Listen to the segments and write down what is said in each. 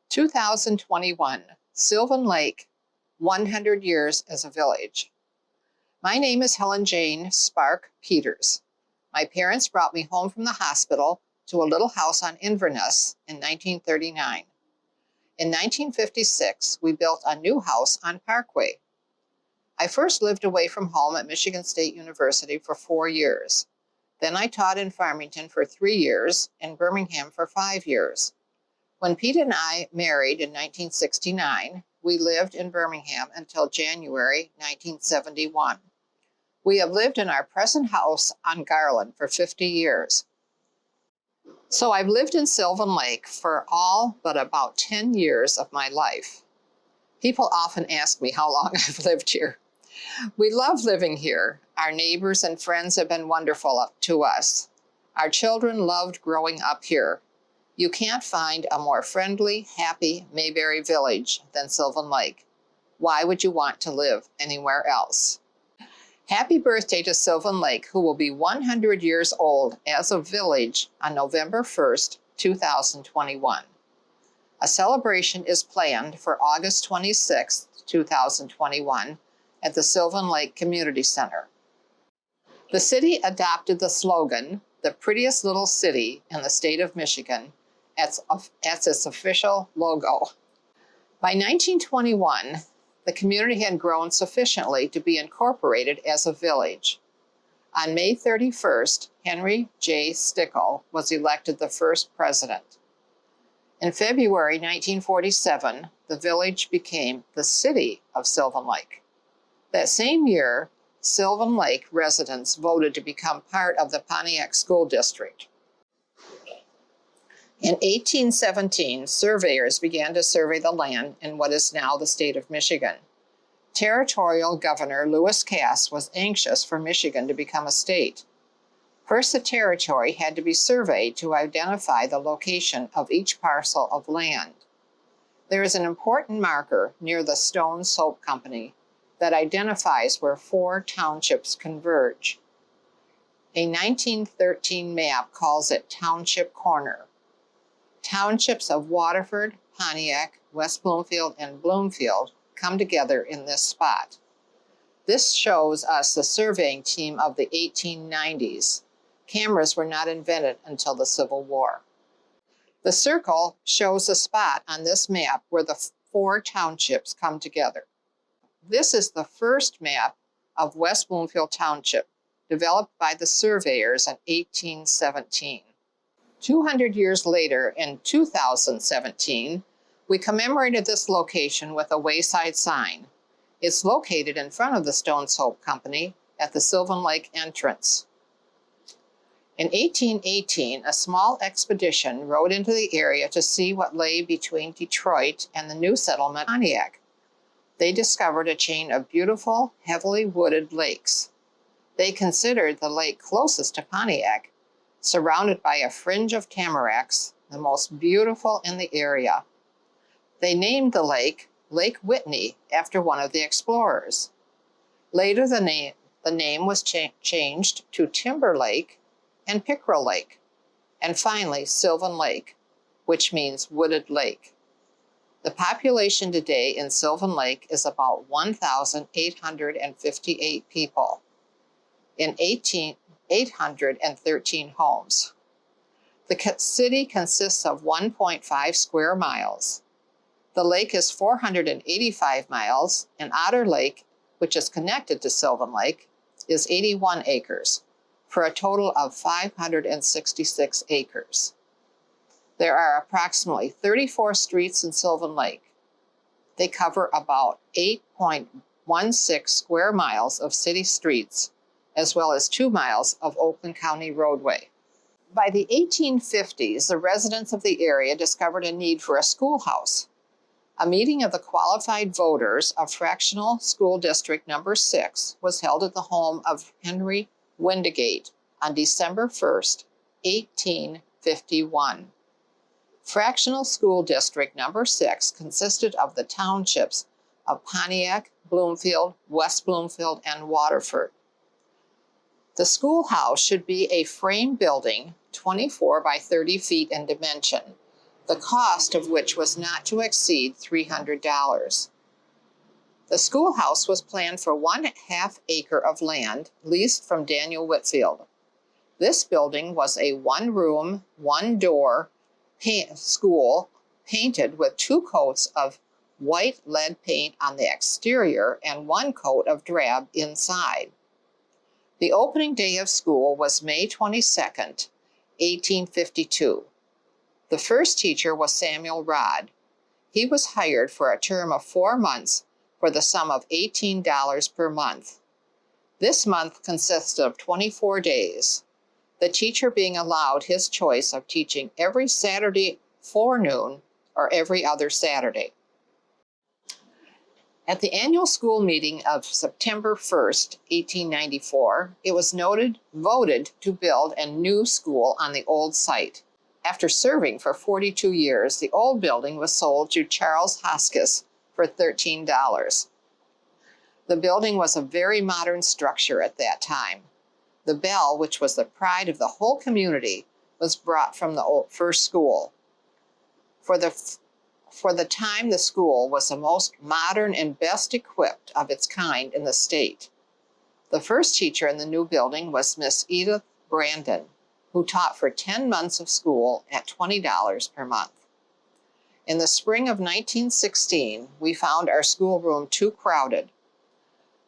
2021, Sylvan Lake, 100 years as a village. My name is Helen Jane Peters. My parents brought me home from the hospital to a little house on Inverness in 1939. In 1956, we built a new house on Parkway. I first lived away from home at Michigan State University for 4 years. Then I taught in Farmington for 3 years and Birmingham for 5 years. When Pete and I married in 1969, we lived in Birmingham until January 1971. We have lived in our present house on Garland for 50 years. So I've lived in Sylvan Lake for all but about 10 years of my life. People often ask me how long I've lived here. We love living here. Our neighbors and friends have been wonderful to us. Our children loved growing up here. You can't find a more friendly, happy Mayberry village than Sylvan Lake. Why would you want to live anywhere else? Happy birthday to Sylvan Lake, who will be 100 years old as a village on November 1st, 2021. A celebration is planned for August 26th, 2021 at the Sylvan Lake Community Center. The city adopted the slogan, "The prettiest little city in the state of Michigan," as its official logo. By 1921, the community had grown sufficiently to be incorporated as a village. On May 31st, Henry J. Stickle was elected the first president. In February 1947, the village became the city of Sylvan Lake. That same year, Sylvan Lake residents voted to become part of the Pontiac School District. In 1817, surveyors began to survey the land in what is now the state of Michigan. Territorial Governor Lewis Cass was anxious for Michigan to become a state. First, the territory had to be surveyed to identify the location of each parcel of land. There is an important marker near the Stone Soap Company that identifies where 4 townships converge. A 1913 map calls it Township Corner. Townships of Waterford, Pontiac, West Bloomfield, and Bloomfield come together in this spot. This shows us the surveying team of the 1890s. Cameras were not invented until the Civil War. The circle shows a spot on this map where the 4 townships come together. This is the first map of West Bloomfield Township, developed by the surveyors in 1817. 200 years later, in 2017, we commemorated this location with a wayside sign. It's located in front of the Stone Soap Company at the Sylvan Lake entrance. In 1818, a small expedition rode into the area to see what lay between Detroit and the new settlement, Pontiac. They discovered a chain of beautiful, heavily wooded lakes. They considered the lake closest to Pontiac, surrounded by a fringe of tamaracks, the most beautiful in the area. They named the lake Lake Whitney after one of the explorers. Later, the name was changed to Timber Lake and Pickerel Lake, and finally Sylvan Lake, which means wooded lake. The population today in Sylvan Lake is about 1,858 people in 813 homes. The city consists of 1.5 square miles. The lake is 485 miles, and Otter Lake, which is connected to Sylvan Lake, is 81 acres, for a total of 566 acres. There are approximately 34 streets in Sylvan Lake. They cover about 8.16 square miles of city streets, as well as 2 miles of Oakland County roadway. By the 1850s, the residents of the area discovered a need for a schoolhouse. A meeting of the qualified voters of Fractional School District Number 6 was held at the home of Henry Windigate on December 1st, 1851. Fractional School District Number 6 consisted of the townships of Pontiac, Bloomfield, West Bloomfield, and Waterford. The schoolhouse should be a frame building 24 by 30 feet in dimension. the cost of which was not to exceed $300. The schoolhouse was planned for 1/2 acre of land leased from Daniel Whitfield. This building was a one-room, one-door school painted with 2 coats of white lead paint on the exterior and 1 coat of drab inside. The opening day of school was May 22nd, 1852. The first teacher was Samuel Rodd. He was hired for a term of 4 months for the sum of $18 per month. This month consists of 24 days, the teacher being allowed his choice of teaching every Saturday forenoon or every other Saturday. At the annual school meeting of September 1st, 1894, it was voted to build a new school on the old site. After serving for 42 years, the old building was sold to Charles Hoskis for $13. The building was a very modern structure at that time. The bell, which was the pride of the whole community, was brought from the first school. For the time, the school was the most modern and best equipped of its kind in the state. The first teacher in the new building was Miss Edith Brandon, who taught for 10 months of school at $20 per month. In the spring of 1916, we found our schoolroom too crowded.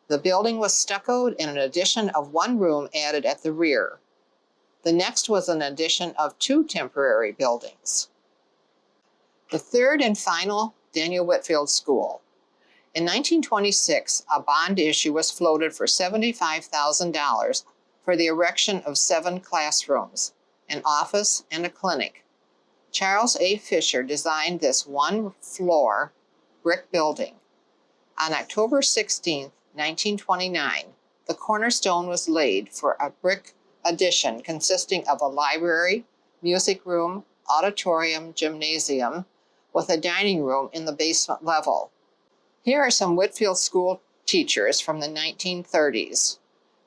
The building was stuccoed and an addition of 1 room added at the rear. The next was an addition of 2 temporary buildings. The third and final Daniel Whitfield School. In 1926, a bond issue was floated for $75,000 for the erection of 7 classrooms, an office, and a clinic. Charles A. Fisher designed this 1-floor brick building. On October 16, 1929, the cornerstone was laid for a brick addition consisting of a library, music room, auditorium, gymnasium, with a dining room in the basement level. Here are some Whitfield school teachers from the 1930s.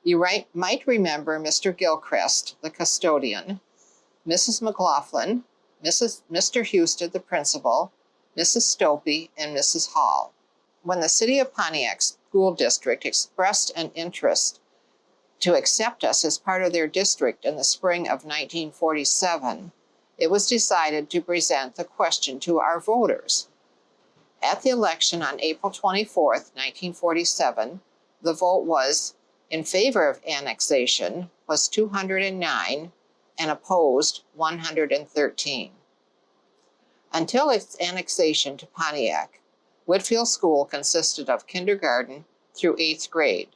You might remember Mr. Gilchrist, the custodian, Mrs. McLaughlin, Mr. Houston, the principal, Mrs. Stopey, and Mrs. Hall. When the City of Pontiac School District expressed an interest to accept us as part of their district in the spring of 1947, it was decided to present the question to our voters. At the election on April 24, 1947, the vote was in favor of annexation was 209 and opposed 113. Until its annexation to Pontiac, Whitfield School consisted of kindergarten through 8th grade.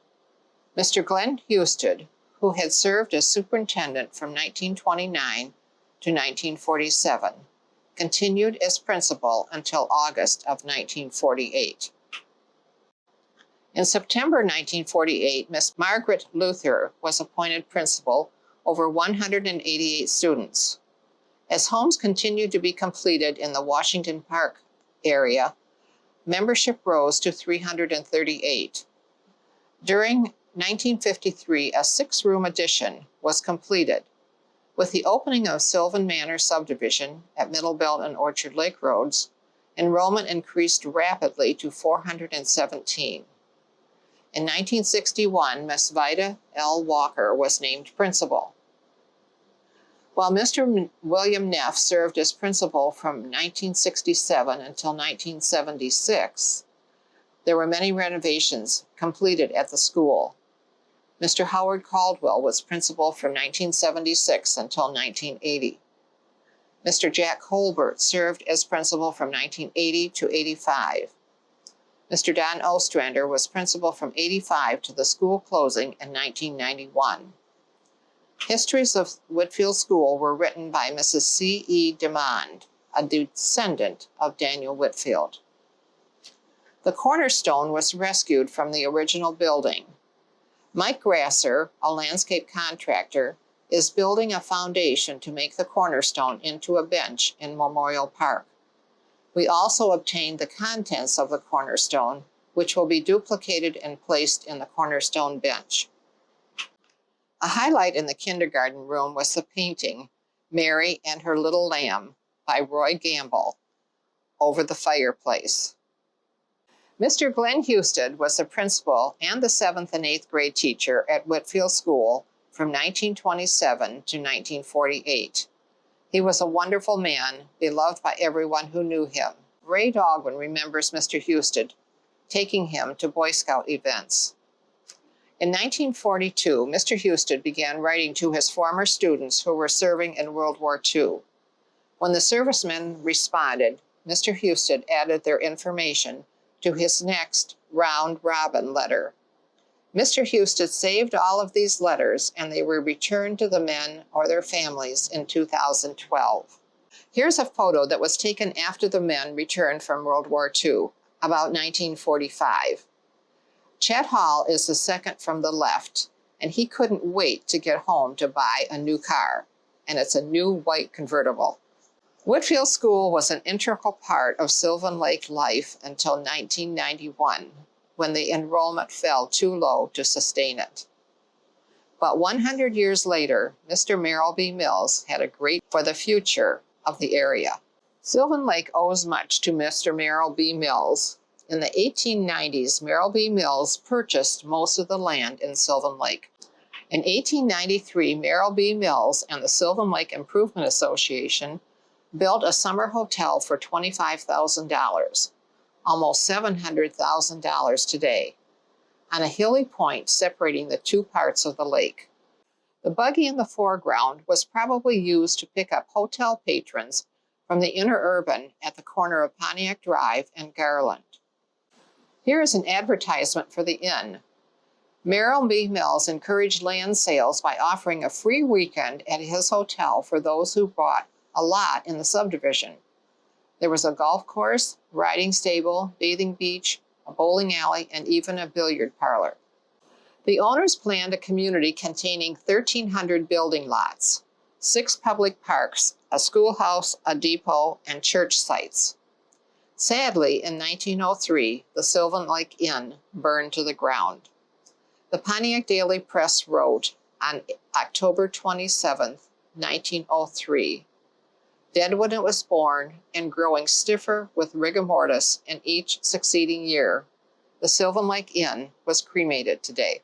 Mr. Glenn Houston, who had served as superintendent from 1929 to 1947, continued as principal until August of 1948. In September 1948, Miss Margaret Luther was appointed principal over 188 students. As homes continued to be completed in the Washington Park area, membership rose to 338. During 1953, a 6-room addition was completed. With the opening of Sylvan Manor subdivision at Middlebelt and Orchard Lake Roads, enrollment increased rapidly to 417. In 1961, Miss Vida L. Walker was named principal. While Mr. William Neff served as principal from 1967 until 1976, there were many renovations completed at the school. Mr. Howard Caldwell was principal from 1976 until 1980. Mr. Jack Colbert served as principal from 1980 to 85. Mr. Don Ostrander was principal from 85 to the school closing in 1991. Histories of Whitfield School were written by Mrs. C.E. DeMond, a descendant of Daniel Whitfield. The cornerstone was rescued from the original building. Mike Grasser, a landscape contractor, is building a foundation to make the cornerstone into a bench in Memorial Park. We also obtained the contents of the cornerstone, which will be duplicated and placed in the cornerstone bench. A highlight in the kindergarten room was the painting, Mary and Her Little Lamb, by Roy Gamble over the fireplace. Mr. Glenn Houston was the principal and the 7th and 8th grade teacher at Whitfield School from 1927 to 1948. He was a wonderful man, beloved by everyone who knew him. Ray Dogwin remembers Mr. Houston taking him to Boy Scout events. In 1942, Mr. Houston began writing to his former students who were serving in World War II. When the servicemen responded, Mr. Houston added their information to his next round-robin letter. Mr. Houston saved all of these letters, and they were returned to the men or their families in 2012. Here's a photo that was taken after the men returned from World War II, about 1945. Chet Hall is the second from the left, and he couldn't wait to get home to buy a new car, and it's a new white convertible. Whitfield School was an integral part of Sylvan Lake life until 1991, when the enrollment fell too low to sustain it. But 100 years later, Mr. Merrill B. Mills had a great for the future of the area. Sylvan Lake owes much to Mr. Merrill B. Mills. In the 1890s, Merrill B. Mills purchased most of the land in Sylvan Lake. In 1893, Merrill B. Mills and the Sylvan Lake Improvement Association built a summer hotel for $25,000, almost $700,000 today, on a hilly point separating the two parts of the lake. The buggy in the foreground was probably used to pick up hotel patrons from the inner urban at the corner of Pontiac Drive and Garland. Here is an advertisement for the inn. Merrill B. Mills encouraged land sales by offering a free weekend at his hotel for those who bought a lot in the subdivision. There was a golf course, riding stable, bathing beach, a bowling alley, and even a billiard parlor. The owners planned a community containing 1,300 building lots, 6 public parks, a schoolhouse, a depot, and church sites. Sadly, in 1903, the Sylvan Lake Inn burned to the ground. The Pontiac Daily Press wrote on October 27, 1903, "Dead when it was born and growing stiffer with rigor mortis in each succeeding year, the Sylvan Lake Inn was cremated today."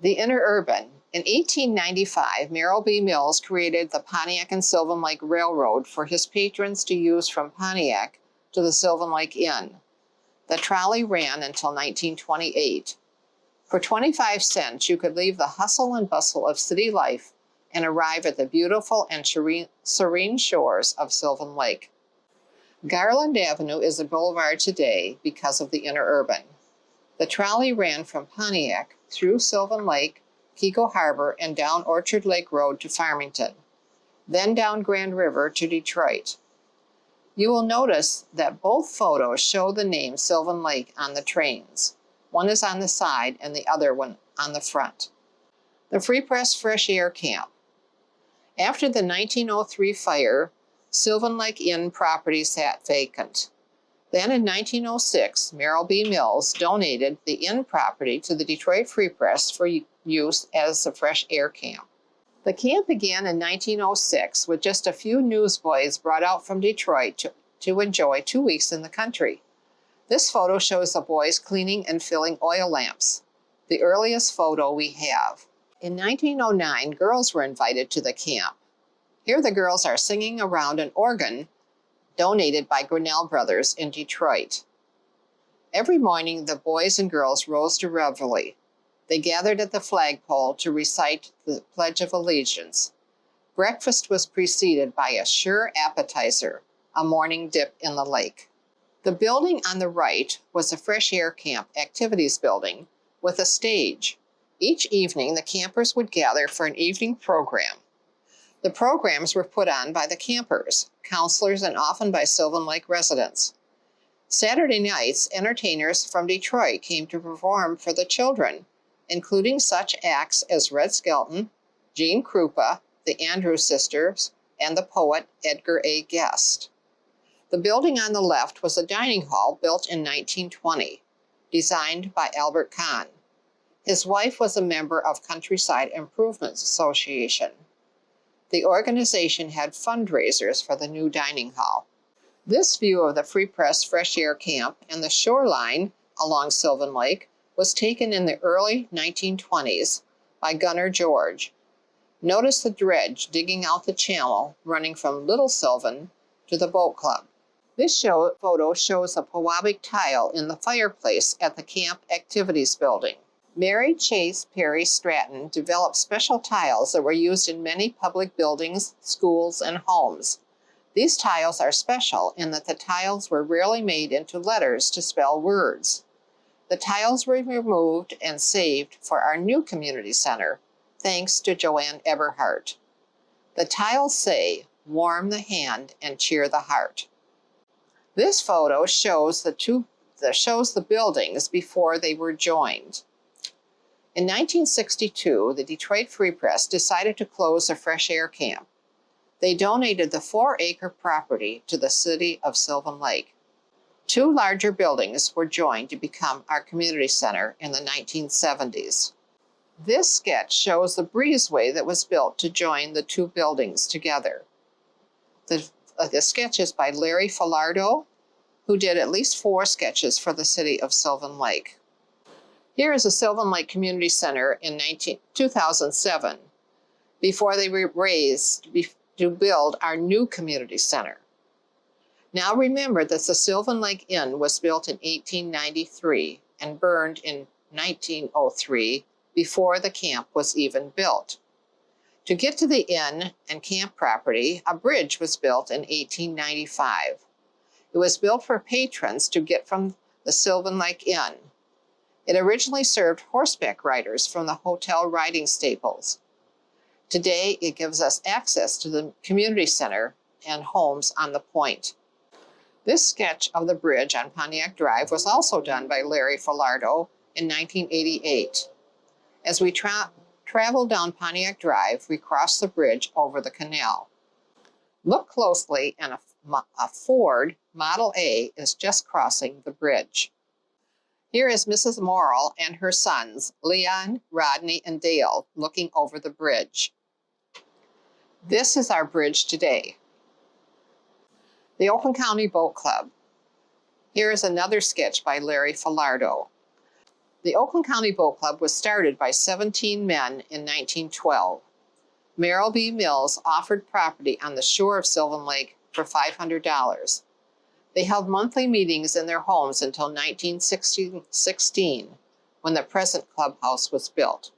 The inner urban. In 1895, Merrill B. Mills created the Pontiac and Sylvan Lake Railroad for his patrons to use from Pontiac to the Sylvan Lake Inn. The trolley ran until 1928. For 25 cents, you could leave the hustle and bustle of city life and arrive at the beautiful and serene shores of Sylvan Lake. Garland Avenue is a boulevard today because of the inner urban. The trolley ran from Pontiac through Sylvan Lake, Keiko Harbor, and down Orchard Lake Road to Farmington, then down Grand River to Detroit. You will notice that both photos show the name Sylvan Lake on the trains. One is on the side and the other one on the front. The Free Press Fresh Air Camp. After the 1903 fire, Sylvan Lake Inn property sat vacant. Then in 1906, Merrill B. Mills donated the inn property to the Detroit Free Press for use as a fresh air camp. The camp began in 1906 with just a few newsboys brought out from Detroit to enjoy 2 weeks in the country. This photo shows the boys cleaning and filling oil lamps, the earliest photo we have. In 1909, girls were invited to the camp. Here the girls are singing around an organ donated by Grinnell Brothers in Detroit. Every morning, the boys and girls rose to reveille. They gathered at the flagpole to recite the Pledge of Allegiance. Breakfast was preceded by a sure appetizer, a morning dip in the lake. The building on the right was a fresh air camp activities building with a stage. Each evening, the campers would gather for an evening program. The programs were put on by the campers, counselors, and often by Sylvan Lake residents. Saturday nights, entertainers from Detroit came to perform for the children, including such acts as Red Skelton, Gene Krupa, the Andrews Sisters, and the poet Edgar A. Guest. The building on the left was a dining hall built in 1920, designed by Albert Kahn. His wife was a member of Countryside Improvement Association. The organization had fundraisers for the new dining hall. This view of the Free Press Fresh Air Camp and the shoreline along Sylvan Lake was taken in the early 1920s by Gunner George. Notice the dredge digging out the channel running from Little Sylvan to the boat club. This photo shows a Pewabic tile in the fireplace at the camp activities building. Mary Chase Perry Stratton developed special tiles that were used in many public buildings, schools, and homes. These tiles are special in that the tiles were rarely made into letters to spell words. The tiles were removed and saved for our new community center, thanks to Joanne Eberhardt. The tiles say, "Warm the hand and cheer the heart." This photo shows the buildings before they were joined. In 1962, the Detroit Free Press decided to close the Fresh Air Camp. They donated the 4-acre property to the city of Sylvan Lake. 2 larger buildings were joined to become our community center in the 1970s. This sketch shows the breezeway that was built to join the 2 buildings together. The sketch is by Larry Filardo, who did at least 4 sketches for the city of Sylvan Lake. Here is the Sylvan Lake Community Center in 2007, before they were raised to build our new community center. Now remember that the Sylvan Lake Inn was built in 1893 and burned in 1903 before the camp was even built. To get to the inn and camp property, a bridge was built in 1895. It was built for patrons to get from the Sylvan Lake Inn. It originally served horseback riders from the hotel riding stables. Today, it gives us access to the community center and homes on the point. This sketch of the bridge on Pontiac Drive was also done by Larry Filardo in 1988. As we travel down Pontiac Drive, we cross the bridge over the canal. Look closely, and a Ford Model A is just crossing the bridge. Here is Mrs. Morrill and her sons, Leon, Rodney, and Dale, looking over the bridge. This is our bridge today. The Oakland County Boat Club. Here is another sketch by Larry Filardo. The Oakland County Boat Club was started by 17 men in 1912. Merrill B. Mills offered property on the shore of Sylvan Lake for $500. They held monthly meetings in their homes until 1916, when the present clubhouse was built.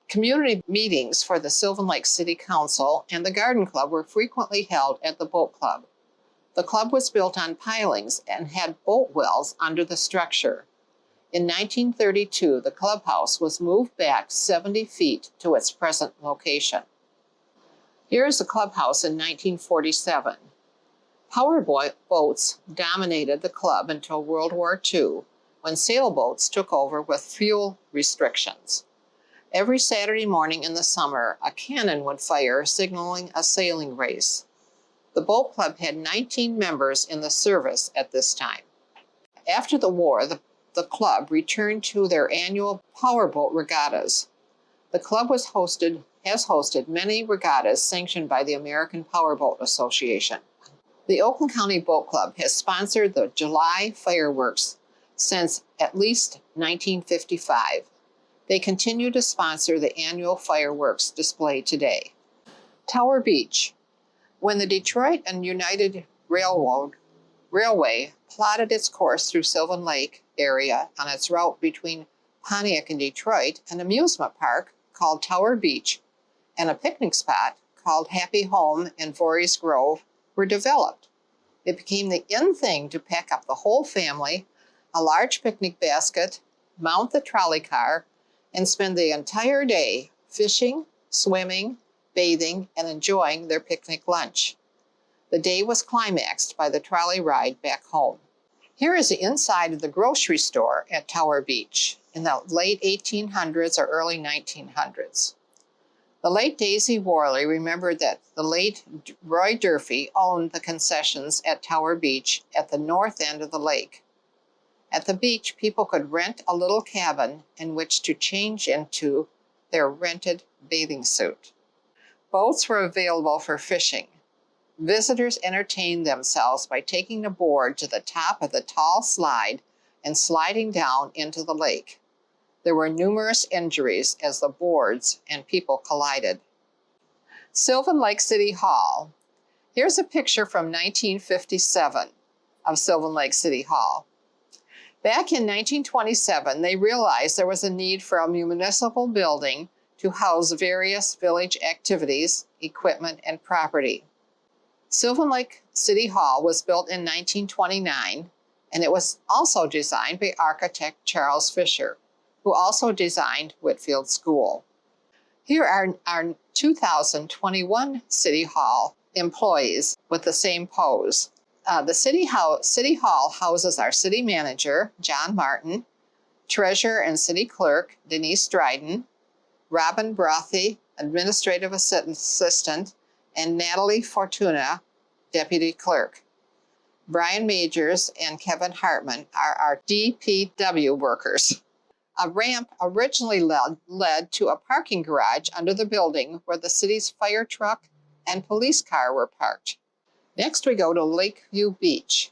Community meetings for the Sylvan Lake City Council and the Garden Club were frequently held at the boat club. The club was built on pilings and had boat wells under the structure. In 1932, the clubhouse was moved back 70 feet to its present location. Here is the clubhouse in 1947. Power boats dominated the club until World War II, when sailboats took over with fuel restrictions. Every Saturday morning in the summer, a cannon would fire, signaling a sailing race. The boat club had 19 members in the service at this time. After the war, the club returned to their annual powerboat regattas. The club has hosted many regattas sanctioned by the American Powerboat Association. The Oakland County Boat Club has sponsored the July fireworks since at least 1955. They continue to sponsor the annual fireworks display today. Tower Beach. When the Detroit and United Railway plotted its course through Sylvan Lake area on its route between Pontiac and Detroit, an amusement park called Tower Beach and a picnic spot called Happy Home in Voorhees Grove were developed. It became the in thing to pack up the whole family, a large picnic basket, mount the trolley car, and spend the entire day fishing, swimming, bathing, and enjoying their picnic lunch. The day was climaxed by the trolley ride back home. Here is the inside of the grocery store at Tower Beach in the late 1800s or early 1900s. The late Daisy Worley remembered that the late Roy Durfee owned the concessions at Tower Beach at the north end of the lake. At the beach, people could rent a little cabin in which to change into their rented bathing suit. Boats were available for fishing. Visitors entertained themselves by taking a board to the top of the tall slide and sliding down into the lake. There were numerous injuries as the boards and people collided. Sylvan Lake City Hall. Here's a picture from 1957 of Sylvan Lake City Hall. Back in 1927, they realized there was a need for a municipal building to house various village activities, equipment, and property. Sylvan Lake City Hall was built in 1929, and it was also designed by architect Charles Fisher, who also designed Whitfield School. Here are our 2021 City Hall employees with the same pose. The City Hall houses our city manager, John Martin, treasurer and city clerk, Denise Dryden, Robin Brothy, administrative assistant, and Natalie Fortuna, deputy clerk. Brian Majors and Kevin Hartman are our DPW workers. A ramp originally led to a parking garage under the building where the city's fire truck and police car were parked. Next, we go to Lakeview Beach.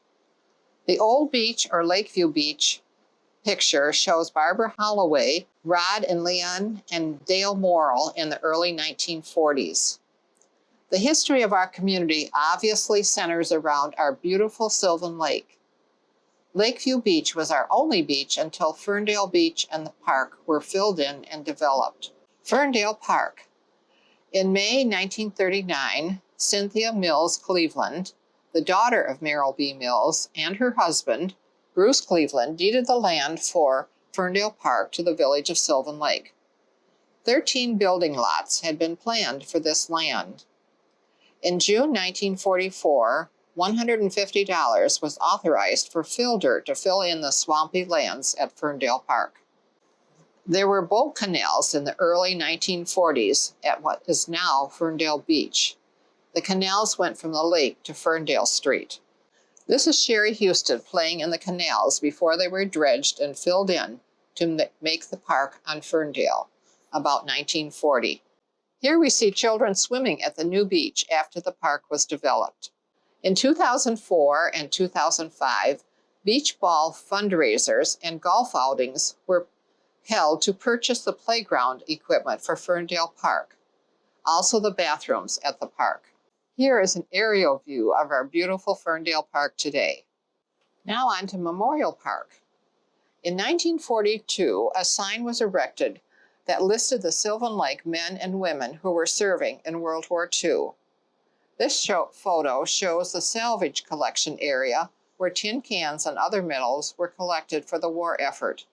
The old beach or Lakeview Beach picture shows Barbara Holloway, Rod and Leon, and Dale Morrill in the early 1940s. The history of our community obviously centers around our beautiful Sylvan Lake. Lakeview Beach was our only beach until Ferndale Beach and the park were filled in and developed. Ferndale Park. In May 1939, Cynthia Mills Cleveland, the daughter of Merrill B. Mills, and her husband, Bruce Cleveland, deeded the land for Ferndale Park to the village of Sylvan Lake. 13 building lots had been planned for this land. In June 1944, $150 was authorized for fill dirt to fill in the swampy lands at Ferndale Park. There were boat canals in the early 1940s at what is now Ferndale Beach. The canals went from the lake to Ferndale Street. This is Sherry Houston playing in the canals before they were dredged and filled in to make the park on Ferndale, about 1940. Here we see children swimming at the new beach after the park was developed. In 2004 and 2005, beach ball fundraisers and golf outings were held to purchase the playground equipment for Ferndale Park, also the bathrooms at the park. Here is an aerial view of our beautiful Ferndale Park today. Now on to Memorial Park. In 1942, a sign was erected that listed the Sylvan Lake men and women who were serving in World War II. This photo shows the salvage collection area where tin cans and other metals were collected for the war effort.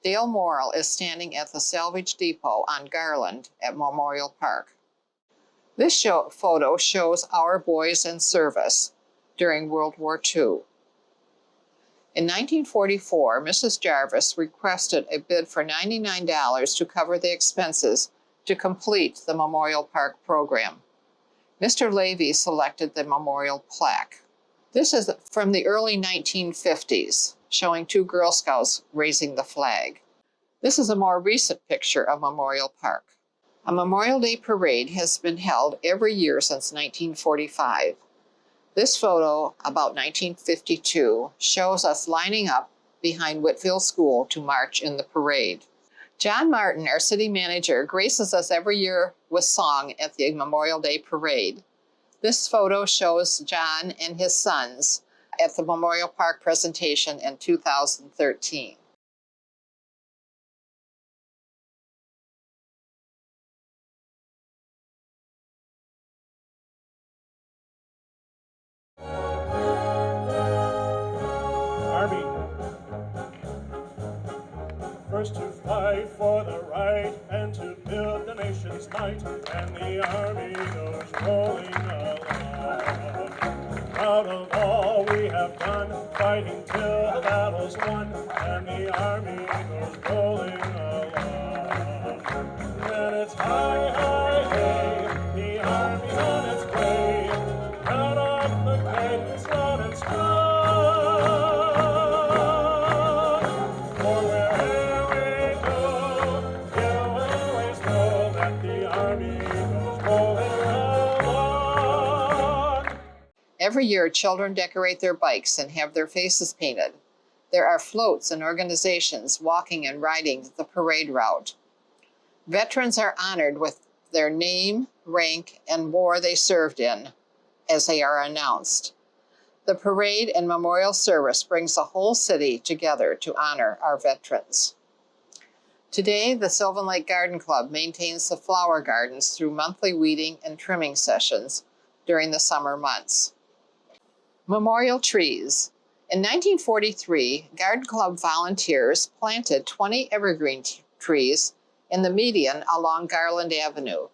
Dale Morrill is standing at the salvage depot on Garland at Memorial Park. This photo shows our boys in service during World War II. In 1944, Mrs. Jarvis requested a bid for $99 to cover the expenses to complete the Memorial Park program. Mr. Levy selected the memorial plaque. This is from the early 1950s, showing two Girl Scouts raising the flag. This is a more recent picture of Memorial Park. A Memorial Day parade has been held every year since 1945. This photo, about 1952, shows us lining up behind Whitfield School to march in the parade. John Martin, our city manager, graces us every year with song at the Memorial Day parade. This photo shows John and his sons at the Memorial Park presentation in 2013. Army. First to fight for the right and to build the nation's might, and the Army goes rolling along. Proud of all we have done, fighting till the battle's won, and the Army goes rolling along. And it's high, high, hey, the Army's on its way, out of the great slaughter and strong. For wherever we go, you always know that the Army goes rolling. Every year, children decorate their bikes and have their faces painted. There are floats and organizations walking and riding the parade route. Veterans are honored with their name, rank, and war they served in as they are announced. The parade and memorial service brings the whole city together to honor our veterans. Today, the Sylvan Lake Garden Club maintains the flower gardens through monthly weeding and trimming sessions during the summer months. Memorial trees. In 1943, Garden Club volunteers planted 20 evergreen trees in the median along Garland Avenue.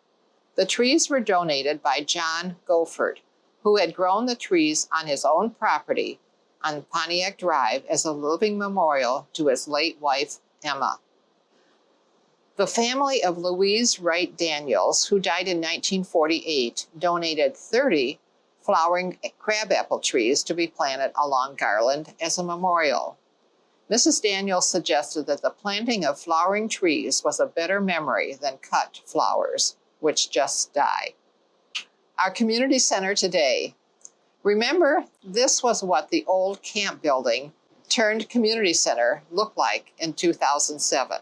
The trees were donated by John Gofford, who had grown the trees on his own property on Pontiac Drive as a living memorial to his late wife, Emma. The family of Louise Wright Daniels, who died in 1948, donated 30 flowering crabapple trees to be planted along Garland as a memorial. Mrs. Daniels suggested that the planting of flowering trees was a better memory than cut flowers, which just die. Our community center today. Remember, this was what the old camp building turned community center looked like in 2007.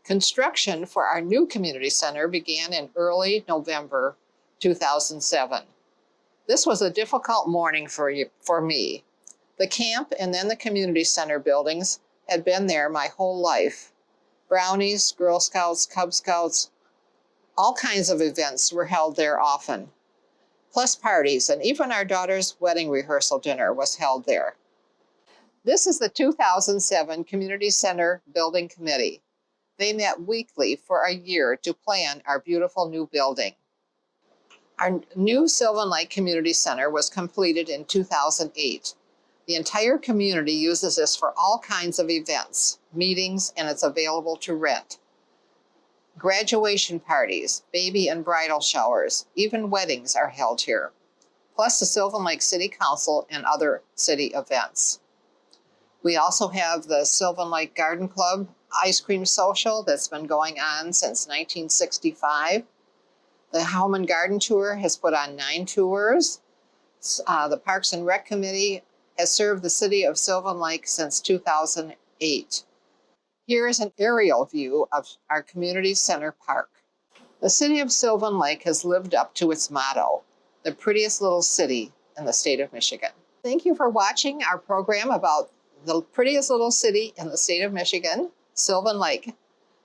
Construction for our new community center began in early November 2007. This was a difficult morning for me. The camp and then the community center buildings had been there my whole life. Brownies, Girl Scouts, Cub Scouts, all kinds of events were held there often. Plus parties, and even our daughter's wedding rehearsal dinner was held there. This is the 2007 Community Center Building Committee. They met weekly for a year to plan our beautiful new building. Our new Sylvan Lake Community Center was completed in 2008. The entire community uses this for all kinds of events, meetings, and it's available to rent. Graduation parties, baby and bridal showers, even weddings are held here, plus the Sylvan Lake City Council and other city events. We also have the Sylvan Lake Garden Club Ice Cream Social that's been going on since 1965. The Home and Garden Tour has put on 9 tours. The Parks and Rec Committee has served the city of Sylvan Lake since 2008. Here is an aerial view of our community center park. The city of Sylvan Lake has lived up to its motto, the prettiest little city in the state of Michigan. Thank you for watching our program about the prettiest little city in the state of Michigan, Sylvan Lake.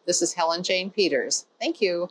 This is Helen Jane Peters. Thank you.